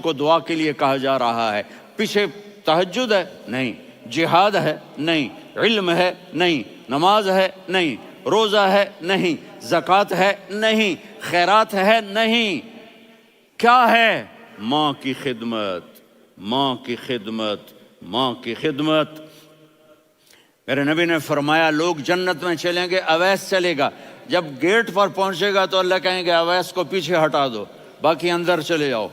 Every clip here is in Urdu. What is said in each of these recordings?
کو دعا کے لیے کہا جا رہا ہے، پیچھے تہجد ہے نہیں، جہاد ہے نہیں، علم ہے نہیں، نماز ہے نہیں، روزہ ہے نہیں، زکوٰۃ ہے نہیں، خیرات ہے نہیں، کیا ہے؟ ماں کی خدمت، ماں کی خدمت، ماں کی خدمت۔ میرے نبی نے فرمایا لوگ جنت میں چلیں گے، اویس چلے گا، جب گیٹ پر پہنچے گا تو اللہ کہیں گے اویس کو پیچھے ہٹا دو، باقی اندر چلے جاؤ۔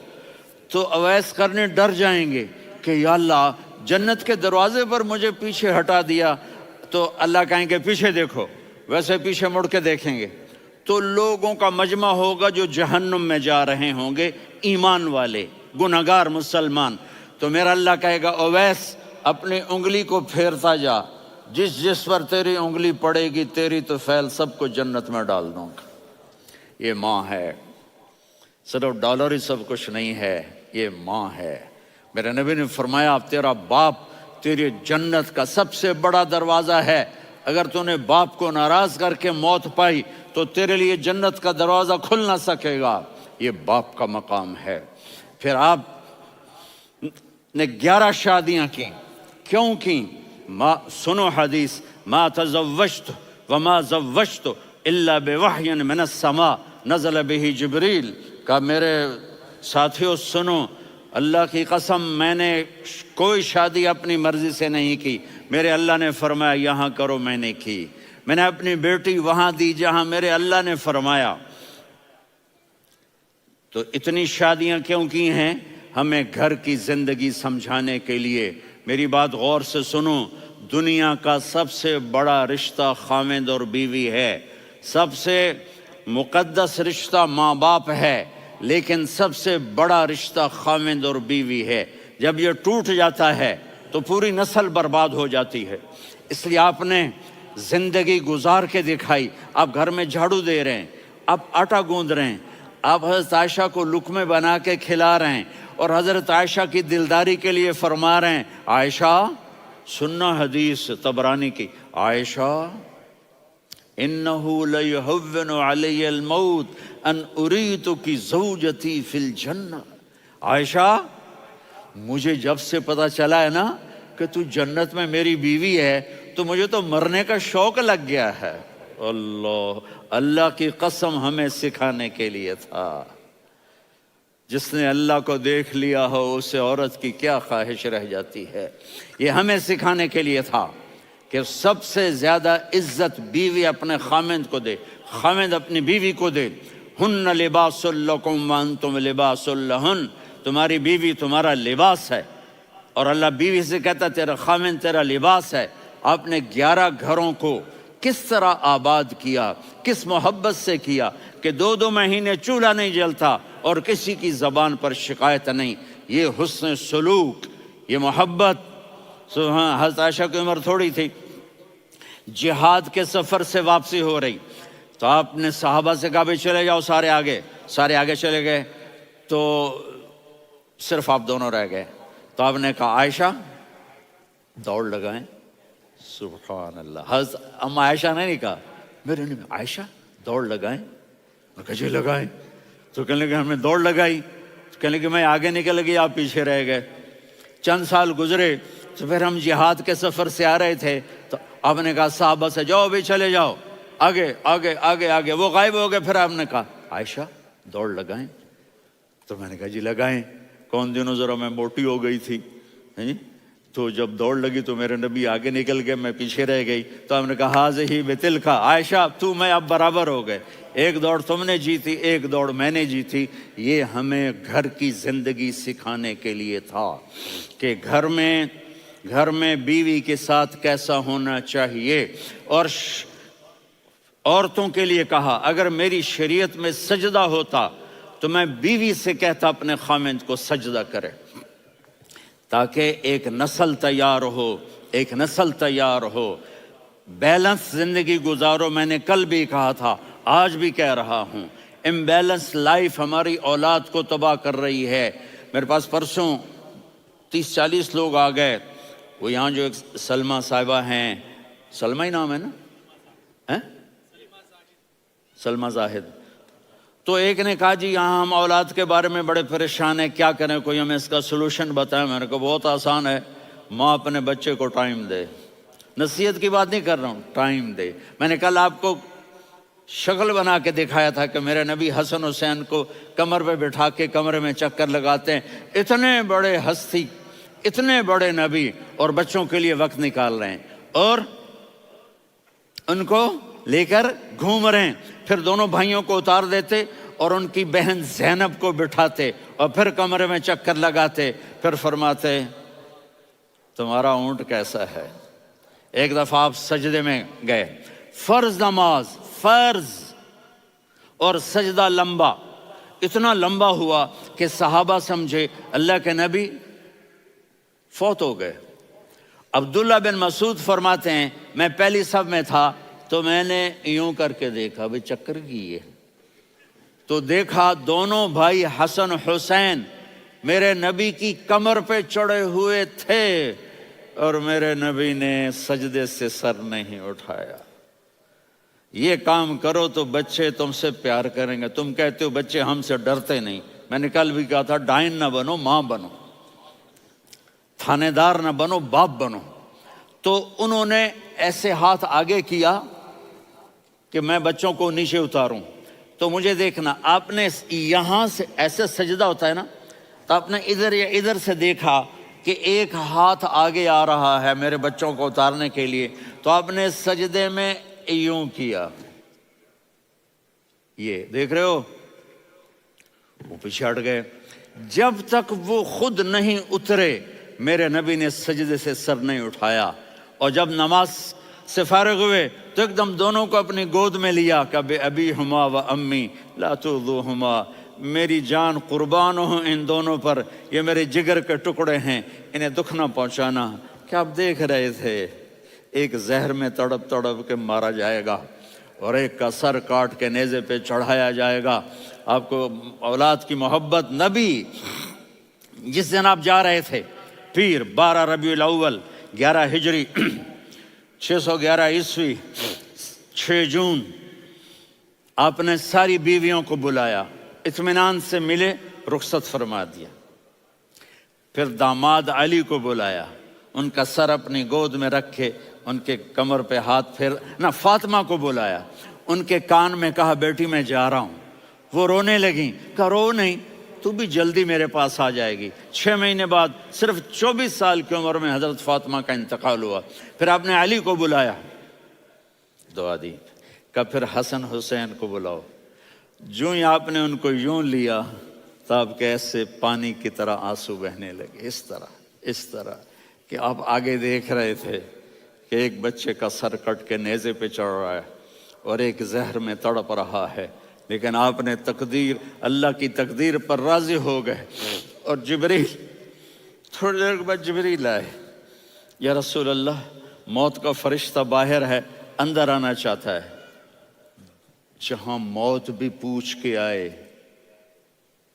تو اویس کرنے ڈر جائیں گے کہ یا اللہ جنت کے دروازے پر مجھے پیچھے ہٹا دیا، تو اللہ کہیں گے پیچھے دیکھو، ویسے پیچھے مڑ کے دیکھیں گے تو لوگوں کا مجمع ہوگا جو جہنم میں جا رہے ہوں گے، ایمان والے، گنہگار مسلمان۔ تو میرا اللہ کہے گا اویس اپنی انگلی کو پھیرتا جا، جس پر تیری انگلی پڑے گی تیری تو فیل سب کو جنت میں ڈال دوں گا۔ یہ ماں ہے، صرف ڈالر ہی سب کچھ نہیں ہے، یہ ماں ہے۔ میرے نبی نے فرمایا تیرا باپ تیری جنت کا سب سے بڑا دروازہ ہے، اگر تو نے باپ کو ناراض کر کے موت پائی تو تیرے لیے جنت کا دروازہ کھل نہ سکے گا، یہ باپ کا مقام ہے۔ پھر آپ نے 11 شادیاں کی، کیوں کی؟ سنو حدیث، ما تزوجت وما زوجت الا بوحی من السماء نزل به جبریل، کہا میرے ساتھیوں سنو، اللہ کی قسم میں نے کوئی شادی اپنی مرضی سے نہیں کی، میرے اللہ نے فرمایا یہاں کرو، میں نے کی۔ میں نے اپنی بیٹی وہاں دی جہاں میرے اللہ نے فرمایا۔ تو اتنی شادیاں کیوں کی ہیں؟ ہمیں گھر کی زندگی سمجھانے کے لیے۔ میری بات غور سے سنو، دنیا کا سب سے بڑا رشتہ خاوند اور بیوی ہے، سب سے مقدس رشتہ ماں باپ ہے، لیکن سب سے بڑا رشتہ خاوند اور بیوی ہے۔ جب یہ ٹوٹ جاتا ہے تو پوری نسل برباد ہو جاتی ہے۔ اس لیے آپ نے زندگی گزار کے دکھائی، آپ گھر میں جھاڑو دے رہے ہیں، آپ آٹا گوندھ رہے ہیں، آپ حضرت عائشہ کو لقمے بنا کے کھلا رہے ہیں، اور حضرت عائشہ کی دلداری کے لیے فرما رہے ہیں عائشہ سننا حدیث طبرانی کی، عائشہ انہو لیہون علی الموت ان اریتکی زوجتی فی الجنہ، عائشہ مجھے جب سے پتا چلا ہے نا کہ تو جنت میں میری بیوی ہے تو مجھے تو مرنے کا شوق لگ گیا ہے۔ اللہ کی قسم ہمیں سکھانے کے لیے تھا، جس نے اللہ کو دیکھ لیا ہو اسے عورت کی کیا خواہش رہ جاتی ہے۔ یہ ہمیں سکھانے کے لیے تھا کہ سب سے زیادہ عزت بیوی اپنے خاوند کو دے، خاوند اپنی بیوی کو دے۔ ہن لباس لکم وانتم لباس لہن، تمہاری بیوی تمہارا لباس ہے، اور اللہ بیوی سے کہتا تیرا خاوند تیرا لباس ہے۔ آپ نے 11 گھروں کو کس طرح آباد کیا، کس محبت سے کیا کہ 2 مہینے چولہا نہیں جلتا اور کسی کی زبان پر شکایت نہیں۔ یہ حسن سلوک، یہ محبت۔ حضرت عائشہ کی عمر تھوڑی تھی، جہاد کے سفر سے واپسی ہو رہی، تو آپ نے صحابہ سے کہا بھی چلے جاؤ سارے آگے چلے گئے، تو صرف آپ دونوں رہ گئے۔ تو آپ نے کہا عائشہ دوڑ لگائیں، سبحان اللہ۔ حضرت اما عائشہ نے نہیں کہا، میرے نے عائشہ دوڑ لگائیں، میں کہا جی لگائیں۔ تو کہنے لگے ہم نے دوڑ لگائی، تو کہنے لگے میں آگے نکل گئی آپ پیچھے رہ گئے۔ چند سال گزرے تو پھر ہم جہاد کے سفر سے آ رہے تھے، تو آپ نے کہا صحابہ سے جاؤ بھی چلے جاؤ آگے آگے آگے آگے، وہ غائب ہو گئے۔ پھر آپ نے کہا عائشہ دوڑ لگائیں، تو میں نے کہا جی لگائیں۔ کون دنوں ذرا میں موٹی ہو گئی تھی، تو جب دوڑ لگی تو میرے نبی آگے نکل گئے، میں پیچھے رہ گئی۔ تو ہم نے کہا ہاذہ بتلک، عائشہ تو میں اب برابر ہو گئے، ایک دوڑ تم نے جیتی ایک دوڑ میں نے جیتی۔ یہ ہمیں گھر کی زندگی سکھانے کے لیے تھا کہ گھر میں بیوی کے ساتھ کیسا ہونا چاہیے۔ اور عورتوں کے لیے کہا اگر میری شریعت میں سجدہ ہوتا تو میں بیوی سے کہتا اپنے خاوند کو سجدہ کرے، تاکہ ایک نسل تیار ہو، بیلنس زندگی گزارو۔ میں نے کل بھی کہا تھا، آج بھی کہہ رہا ہوں، امبیلنس لائف ہماری اولاد کو تباہ کر رہی ہے۔ میرے پاس پرسوں 30-40 لوگ آ گئے، وہ یہاں جو ایک سلمہ صاحبہ ہیں، سلمہ ہی نام ہے نا، سلمہ زاہد، تو ایک نے کہا جی یہاں ہم اولاد کے بارے میں بڑے پریشان ہیں، کیا کریں، کوئی ہمیں اس کا سلوشن بتائیں۔ میں نے کہا بہت آسان ہے، ماں اپنے بچے کو ٹائم دے۔ نصیحت کی بات نہیں کر رہا ہوں، ٹائم دے۔ میں نے کل آپ کو شکل بنا کے دکھایا تھا کہ میرے نبی حسن حسین کو کمر پہ بٹھا کے کمرے میں چکر لگاتے ہیں۔ اتنے بڑے ہستی، اتنے بڑے نبی، اور بچوں کے لیے وقت نکال رہے ہیں اور ان کو لے کر گھوم رہے ہیں۔ پھر دونوں بھائیوں کو اتار دیتے اور ان کی بہن زینب کو بٹھاتے اور پھر کمرے میں چکر لگاتے، پھر فرماتے تمہارا اونٹ کیسا ہے۔ ایک دفعہ آپ سجدے میں گئے، فرض نماز، فرض، اور سجدہ لمبا، اتنا لمبا ہوا کہ صحابہ سمجھے اللہ کے نبی فوت ہو گئے۔ عبداللہ بن مسعود فرماتے ہیں میں پہلی صف میں تھا تو میں نے یوں کر کے دیکھا، بھئی چکر کی ہے، تو دیکھا دونوں بھائی حسن حسین میرے نبی کی کمر پہ چڑھے ہوئے تھے اور میرے نبی نے سجدے سے سر نہیں اٹھایا۔ یہ کام کرو تو بچے تم سے پیار کریں گے۔ تم کہتے ہو بچے ہم سے ڈرتے نہیں، میں نے کل بھی کہا تھا ڈائن نہ بنو، ماں بنو، تھانے دار نہ بنو، باپ بنو۔ تو انہوں نے ایسے ہاتھ آگے کیا کہ میں بچوں کو نیچے اتاروں، تو مجھے دیکھنا، آپ نے یہاں سے ایسے سجدہ ہوتا ہے نا، تو آپ نے ادھر یا ادھر سے دیکھا کہ ایک ہاتھ آگے آ رہا ہے میرے بچوں کو اتارنے کے لیے، تو آپ نے سجدے میں یوں کیا، یہ دیکھ رہے ہو، وہ پیچھے ہٹ گئے۔ جب تک وہ خود نہیں اترے میرے نبی نے سجدے سے سر نہیں اٹھایا، اور جب نماز سے فارغ ہوئے تو ایک دم دونوں کو اپنی گود میں لیا کہ بے ابی ہما و امی لا تؤذوہما، میری جان قربان ہو ان دونوں پر، یہ میرے جگر کے ٹکڑے ہیں، انہیں دکھ نہ پہنچانا۔ کیا آپ دیکھ رہے تھے ایک زہر میں تڑپ تڑپ کے مارا جائے گا اور ایک کا سر کاٹ کے نیزے پہ چڑھایا جائے گا۔ آپ کو اولاد کی محبت، نبی جس دن آپ جا رہے تھے پیر 12 ربیع الاول 11 ہجری 611 عیسوی 6 جون، آپ نے ساری بیویوں کو بلایا، اطمینان سے ملے، رخصت فرما دیا۔ پھر داماد علی کو بلایا، ان کا سر اپنی گود میں رکھے، ان کے کمر پہ ہاتھ پھیر نہ، فاطمہ کو بلایا، ان کے کان میں کہا بیٹی میں جا رہا ہوں۔ وہ رونے لگیں، کہا رو نہیں، تو بھی جلدی میرے پاس آ جائے گی۔ 6 مہینے بعد صرف 24 سال کی عمر میں حضرت فاطمہ کا انتقال ہوا۔ پھر آپ نے علی کو بلایا، دعا دی، کہ پھر حسن حسین کو بلاؤ۔ جو ہی آپ نے ان کو یوں لیا تو آپ کے ایسے پانی کی طرح آنسو بہنے لگے، اس طرح کہ آپ آگے دیکھ رہے تھے کہ ایک بچے کا سر کٹ کے نیزے پہ چڑھ رہا ہے اور ایک زہر میں تڑپ رہا ہے، لیکن آپ نے تقدیر، اللہ کی تقدیر پر راضی ہو گئے۔ اور جبریل، تھوڑی دیر کے بعد جبریل آئے، یا رسول اللہ موت کا فرشتہ باہر ہے، اندر آنا چاہتا ہے۔ جہاں موت بھی پوچھ کے آئے،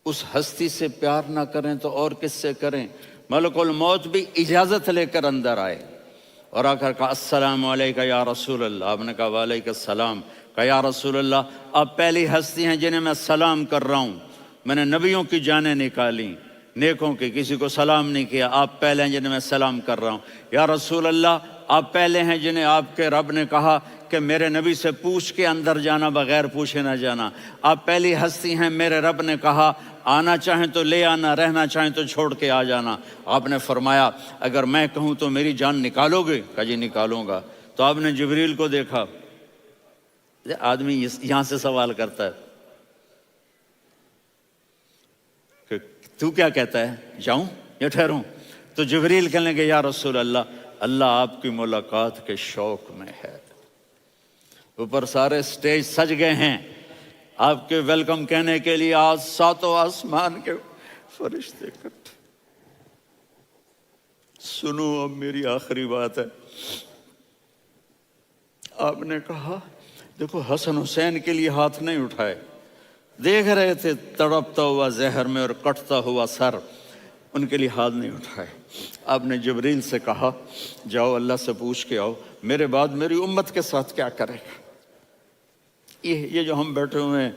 اس ہستی سے پیار نہ کریں تو اور کس سے کریں؟ ملک الموت بھی اجازت لے کر اندر آئے اور آ کر کہا السلام علیکہ یا رسول اللہ۔ آپ نے کہا وعلیکم السلام۔ کہا یا رسول اللہ آپ پہلی ہستی ہیں جنہیں میں سلام کر رہا ہوں، میں نے نبیوں کی جانیں نکالی، نیکوں کی، کسی کو سلام نہیں کیا، آپ پہلے ہیں جنہیں میں سلام کر رہا ہوں۔ یا رسول اللہ آپ پہلے ہیں جنہیں آپ کے رب نے کہا کہ میرے نبی سے پوچھ کے اندر جانا، بغیر پوچھے نہ جانا۔ آپ پہلی ہستی ہیں، میرے رب نے کہا آنا چاہیں تو لے آنا، رہنا چاہیں تو چھوڑ کے آ جانا۔ آپ نے فرمایا اگر میں کہوں تو میری جان نکالو گے؟ کہا جی نکالوں گا۔ تو آپ نے جبریل کو دیکھا، آدمی یہاں سے سوال کرتا ہے کہ تو کیا کہتا ہے، جاؤں یا ٹھہروں؟ تو جبریل کہنے لگے یا رسول اللہ، اللہ آپ کی ملاقات کے شوق میں ہے۔ اوپر سارے سٹیج سج گئے ہیں آپ کے ویلکم کہنے کے لیے، آج 7 آسمان کے فرشتے اکٹھے۔ سنو اب میری آخری بات ہے۔ آپ نے کہا دیکھو حسن حسین کے لیے ہاتھ نہیں اٹھائے، دیکھ رہے تھے تڑپتا ہوا زہر میں اور کٹتا ہوا سر، ان کے لیے ہاتھ نہیں اٹھائے۔ آپ نے جبریل سے کہا جاؤ اللہ سے پوچھ کے آؤ میرے بعد میری امت کے ساتھ کیا کرے گا۔ یہ جو ہم بیٹھے ہوئے ہیں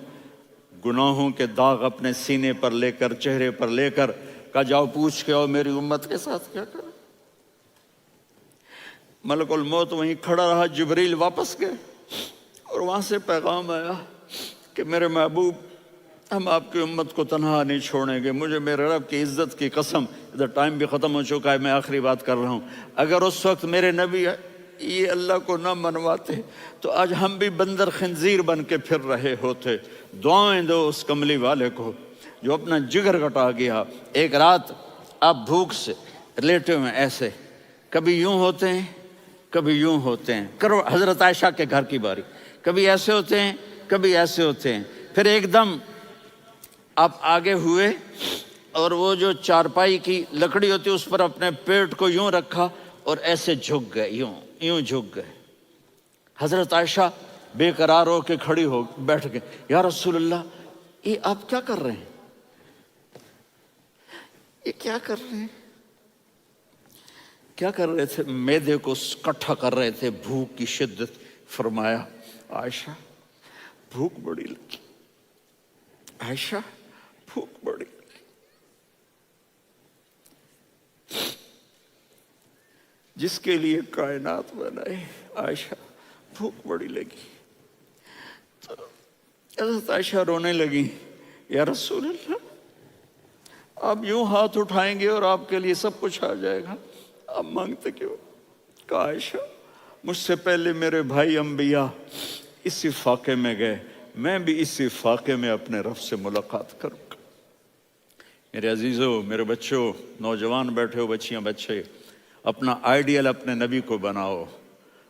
گناہوں کے داغ اپنے سینے پر لے کر، چہرے پر لے کر، کہا جاؤ پوچھ کے آؤ میری امت کے ساتھ کیا کریں۔ ملک الموت وہیں کھڑا رہا، جبریل واپس گئے اور وہاں سے پیغام آیا کہ میرے محبوب، ہم آپ کی امت کو تنہا نہیں چھوڑیں گے، مجھے میرے رب کی عزت کی قسم، ادھر ٹائم بھی ختم ہو چکا ہے، میں آخری بات کر رہا ہوں، اگر اس وقت میرے نبی یہ اللہ کو نہ منواتے تو آج ہم بھی بندر خنزیر بن کے پھر رہے ہوتے۔ دعائیں دو اس کملی والے کو جو اپنا جگر کٹا گیا۔ ایک رات آپ بھوک سے لیٹے ہوئے ایسے، کبھی یوں ہوتے ہیں کبھی یوں ہوتے ہیں، کرو حضرت عائشہ کے گھر کی باری، کبھی ایسے ہوتے ہیں کبھی ایسے ہوتے ہیں، پھر ایک دم آپ آگے ہوئے اور وہ جو چارپائی کی لکڑی ہوتی اس پر اپنے پیٹ کو یوں رکھا اور ایسے جھک گئے، یوں جھک گئے۔ حضرت عائشہ بے قرار ہو کے کھڑی ہو بیٹھ گئے، یا رسول اللہ یہ آپ کیا کر رہے ہیں؟ یہ کیا کر رہے ہیں؟ کیا کر رہے تھے؟ معدے کو کٹھا کر رہے تھے، بھوک کی شدت۔ فرمایا عائشہ بھوک بڑی لگی، عائشہ بھوک بڑی لگی، جس کے لیے کائنات بنائے، عائشہ بھوک بڑی لگی۔ تو حضرت عائشہ رونے لگی، یا رسول اللہ آپ یوں ہاتھ اٹھائیں گے اور آپ کے لیے سب کچھ آ جائے گا، آپ مانگتے کیوں؟ کہا عائشہ مجھ سے پہلے میرے بھائی انبیاء اسی فاقے میں گئے، میں بھی اسی فاقے میں اپنے رب سے ملاقات کروں گا۔ میرے عزیزوں، میرے بچوں، نوجوان بیٹھے ہو، بچیاں بچے، اپنا آئیڈیل اپنے نبی کو بناؤ،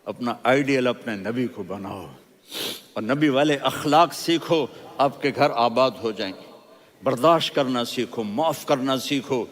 اپنا آئیڈیل اپنے نبی کو بناؤ اور نبی والے اخلاق سیکھو، آپ کے گھر آباد ہو جائیں گے۔ برداشت کرنا سیکھو، معاف کرنا سیکھو،